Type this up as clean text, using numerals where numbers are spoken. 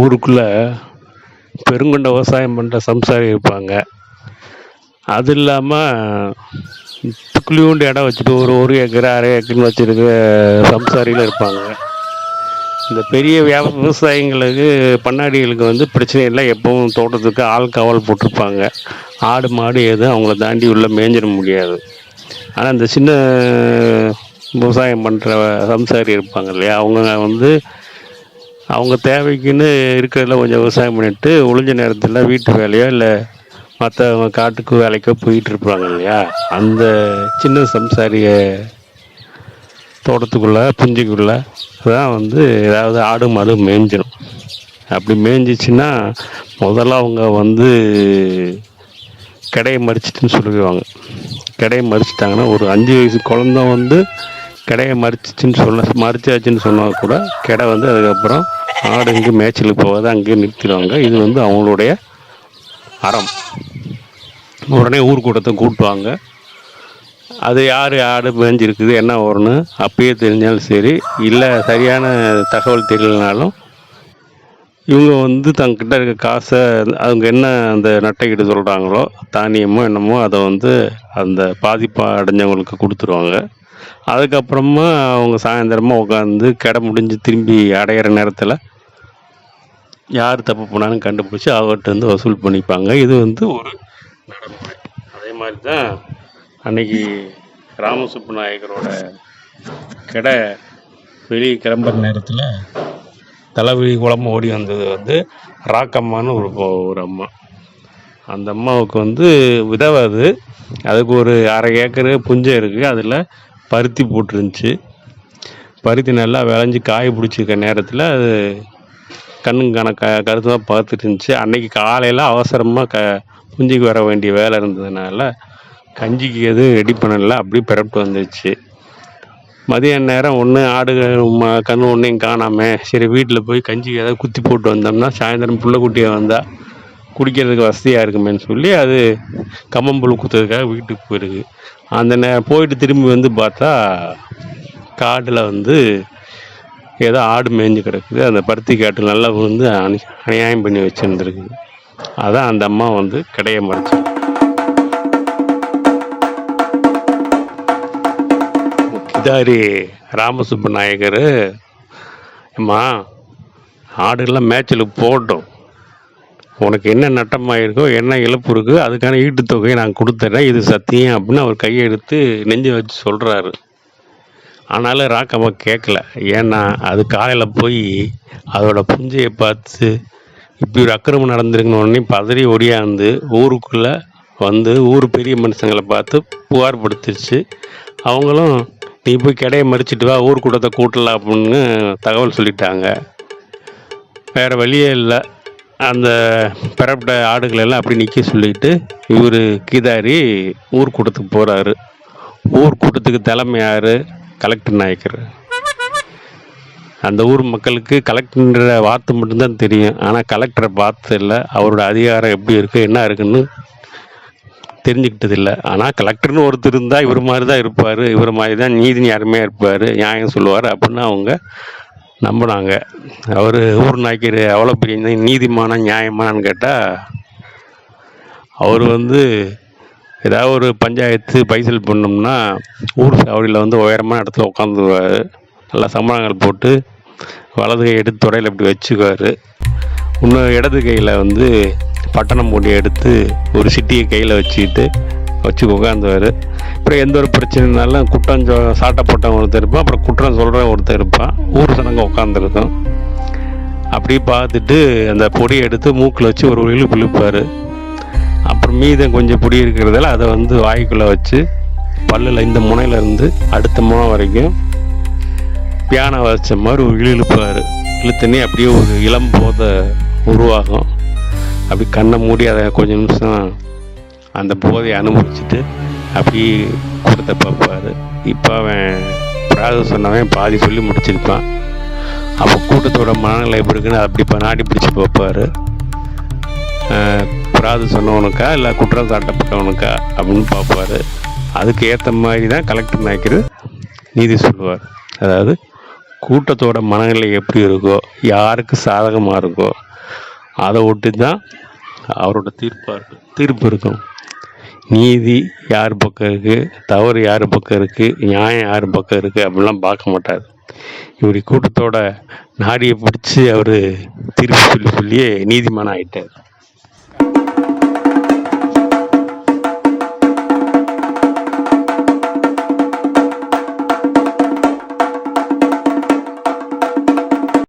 ஊருக்குள்ள பெருங்கொண்ட விவசாயம் பண்ணுற சம்சாரி இருப்பாங்க. அது இல்லாமல் துக்குளியூண்டு இடம் வச்சுட்டு ஒரு ஏக்கர் அரை ஏக்கர்னு வச்சுருக்க சம்சாரிகள் இருப்பாங்க. இந்த பெரிய விவசாயிங்களுக்கு பண்ணாடிகளுக்கு வந்து பிரச்சனை இல்லை, எப்பவும் தோட்டத்துக்கு ஆள் காவல் போட்டிருப்பாங்க. ஆடு மாடு எதுவும் அவங்கள தாண்டி உள்ளே மேய்ஞ்சிட முடியாது. ஆனால் இந்த சின்ன விவசாயம் பண்ணுற சம்சாரி இருப்பாங்க இல்லையா, அவங்க வந்து அவங்க தேவைக்குன்னு இருக்கிறதுல கொஞ்சம் விவசாயம் பண்ணிட்டு ஒழிஞ்ச நேரத்தில் வீட்டு வேலையோ இல்லை மற்றவங்க காட்டுக்கு வேலைக்கோ போயிட்டு இருப்பாங்க இல்லையா, அந்த சின்ன சம்சாரிய தோட்டத்துக்குள்ளே புஞ்சிக்குள்ளே தான் வந்து ஏதாவது ஆடு மாடு மேய்ஞ்சிடும். அப்படி மேய்ஞ்சிச்சின்னா முதல்ல அவங்க வந்து கடையை மறிச்சிட்டுன்னு சொல்லிடுவாங்க. கடையை மறிச்சிட்டாங்கன்னா ஒரு 5 வயசு குழந்த வந்து கடையை மறிச்சாச்சுன்னு சொன்னால் கூட கடை வந்து அதுக்கப்புறம் ஆடு இங்கே மேய்ச்சலுக்கு போகாத அங்கேயே நிறுத்திடுவாங்க. இது வந்து அவங்களுடைய அறம். உடனே ஊர்க்கூட்டத்தை கூட்டுவாங்க. அது யார் ஆடு மேய்ஞ்சிருக்குது என்ன வரும்னு அப்பயே தெரிஞ்சாலும் சரி, இல்லை சரியான தகவல் தெரியலனாலும் இவங்க வந்து தங்கிட்ட இருக்க காசை அவங்க என்ன அந்த நட்டைக்கிட்ட சொல்கிறாங்களோ தானியமோ என்னமோ அதை வந்து அந்த பாதிப்பு அடைஞ்சவங்களுக்கு கொடுத்துருவாங்க. அதுக்கப்புறமா அவங்க சாயந்தரமாக உட்காந்து கடை முடிஞ்சு திரும்பி அடையிற நேரத்தில் யார் தப்பு பண்ணாலும் கண்டுபிடிச்சி அவர்கிட்ட வந்து வசூல் பண்ணிப்பாங்க. இது வந்து ஒரு நடைமுறை. அதே மாதிரி தான் அன்னைக்கு ராமசுப்பு நாயக்கரோட கடை வெளியே கிளம்புற நேரத்தில் தலைவி குழம்பு ஓடி வந்தது வந்து ராக்கம்மான்னு ஒரு அம்மா. அந்த அம்மாவுக்கு வந்து விதவை. அதுக்கு ஒரு அரை ஏக்கரு புஞ்சை இருக்குது. அதில் பருத்தி போட்டுருந்துச்சு. பருத்தி நல்லா விளைஞ்சி காய பிடிச்சிருக்க நேரத்தில் அது கண்ணுக்கான கருத்தாக பார்த்துட்டு இருந்துச்சு. அன்னைக்கு காலையில் அவசரமாக புஞ்சிக்கு வர வேண்டிய வேலை இருந்ததுனால கஞ்சிக்கு எதுவும் ரெடி பண்ணலை, அப்படி பிறப்பிட்டு வந்துடுச்சு. மதியான நேரம் ஒன்று ஆடு கன்று ஒன்றையும் காணாமல், சரி வீட்டில் போய் கஞ்சிக்கு ஏதாவது குத்தி போட்டு வந்தோம்னா சாயந்தரம் புள்ளக்குட்டியை வந்தால் குடிக்கிறதுக்கு வசதியாக இருக்குமேன்னு சொல்லி அது கம்மம்புல் குத்துறதுக்காக வீட்டுக்கு போயிருக்கு. அந்த போயிட்டு திரும்பி வந்து பார்த்தா காட்டில் வந்து ஏதோ ஆடு மேய்ஞ்சி கிடக்குது. அந்த பருத்தி காட்டில் நல்லா வந்து அநியாயம் பண்ணி வச்சுருந்துருக்குது. அதான் அந்த அம்மா வந்து கடையை மறைச்சி. கிதாரி ராமசுப்பு நாயக்கர், அம்மா ஆடுகள்லாம் மேய்ச்சலுக்கு போட்டோம், உனக்கு என்ன நட்டமாயிருக்கோ என்ன இழப்பு இருக்கோ அதுக்கான ஈட்டுத்தொகையை நான் கொடுத்துட்றேன், இது சத்தியம் அப்படின்னு அவர் கையை எடுத்து நெஞ்சு வச்சு சொல்கிறாரு. ஆனாலும் ராக்கம்மா கேட்கல. ஏன்னா அது காலையில் போய் அதோட புஞ்சையை பார்த்து இப்படி ஒரு அக்கிரமம் நடந்திருக்குன்னு உடனே பதறி ஒடியாந்து ஊருக்குள்ளே வந்து ஊர் பெரிய மனுஷங்களை பார்த்து புகார் படுத்துருச்சு. அவங்களும் நீ போய் கடையை மறிச்சிட்டு வா, ஊர் கூட்டத்தை கூட்டலாம் அப்படின்னு தகவல் சொல்லிட்டாங்க. வேறு வழியே இல்லை. அந்த பிறப்பட்ட ஆடுகளெல்லாம் அப்படி நிற்க சொல்லிட்டு இவர் கீதாரி ஊர் கூட்டத்துக்கு போகிறாரு. ஊர் கூட்டத்துக்கு தலைமை யார்? கலெக்டர் நாயக்கர். அந்த ஊர் மக்களுக்கு கலெக்டர்ன்ற வார்த்தை மட்டும்தான் தெரியும். ஆனால் கலெக்டரை பார்த்ததில்லை, அவரோட அதிகாரம் எப்படி இருக்குது என்ன இருக்குன்னு தெரிஞ்சுக்கிட்டதில்லை. ஆனால் கலெக்டர்னு ஒருத்தர் இருந்தால் இவர் மாதிரி தான் இருப்பார், இவர் மாதிரி தான் நீதி நேர்மையாக இருப்பார், நியாயம் சொல்லுவார் அப்படின்னு அவங்க நம்பினாங்க. அவர் ஊர் நாயக்கர் அவ்வளோ பெரிய நீதிமானா நியாயமானு கேட்டால் அவர் வந்து ஏதாவது ஒரு பஞ்சாயத்து பைசல் பண்ணோம்னா ஊர் சாவடியில் வந்து உயரமான இடத்துல உட்காந்துருவார். நல்லா சம்பளங்கள் போட்டு வலது கை எடுத்து தொடையில் இப்படி வச்சுக்குவார். இன்னும் இடது கையில் வந்து பட்டணம் போட்டி எடுத்து ஒரு சிட்டியை கையில் வச்சு உட்காந்துவார். அப்புறம் எந்த ஒரு பிரச்சனைனாலும் குற்றம் சாட்டை போட்டவன் ஒருத்தர் இருப்பான், அப்புறம் குற்றம் சொல்கிறவன் ஒருத்தர் இருப்பான். ஊர் சனங்க உட்காந்துருக்கும். அப்படி பார்த்துட்டு அந்த பொடியை எடுத்து மூக்கில் வச்சு ஒரு இழுப்பார். அப்புறம் மீதம் கொஞ்சம் பொடி இருக்கிறதால அதை வந்து வாய்க்குள்ளே வச்சு பல்லில் இந்த முனையிலேருந்து அடுத்த முனை வரைக்கும் பியானை வச்ச மாதிரி ஒரு இழுப்பார். இழுத்தனே அப்படியே ஒரு இளம் போதை உருவாகும். அப்படி கண்ணை மூடி அதை கொஞ்சம் நிமிஷம் அந்த போதையை அனுபவிச்சுட்டு அப்படி கூட்டத்தை பார்ப்பார். இப்போ அவன் பிராத சொன்னவன் பாதி சொல்லி முடிச்சிருப்பான். அப்போ கூட்டத்தோட மனநிலை எப்படி இருக்குன்னு அப்படி நாடி பிடிச்சி பார்ப்பார். பிராது சொன்னவனுக்கா இல்லை குற்றம் சாட்டப்பட்டவனுக்கா அப்படின்னு பார்ப்பார். அதுக்கு ஏற்ற மாதிரி தான் கலெக்டர் நாயக்கர் நீதி சொல்லுவார். அதாவது கூட்டத்தோட மனநிலை எப்படி இருக்கோ, யாருக்கு சாதகமாக இருக்கோ அதை ஒட்டி தான் அவரோட தீர்ப்பு இருக்கும். நீதி யார் பக்கம் இருக்குது, தவறு யார் பக்கம் இருக்குது, நியாயம் யார் பக்கம் இருக்குது அப்படிலாம் பார்க்க மாட்டார். இப்படி கூட்டத்தோட நாடியை பிடிச்சி அவர் தீர்ப்பு சொல்லியே நீதிமான் ஆகிட்டார்.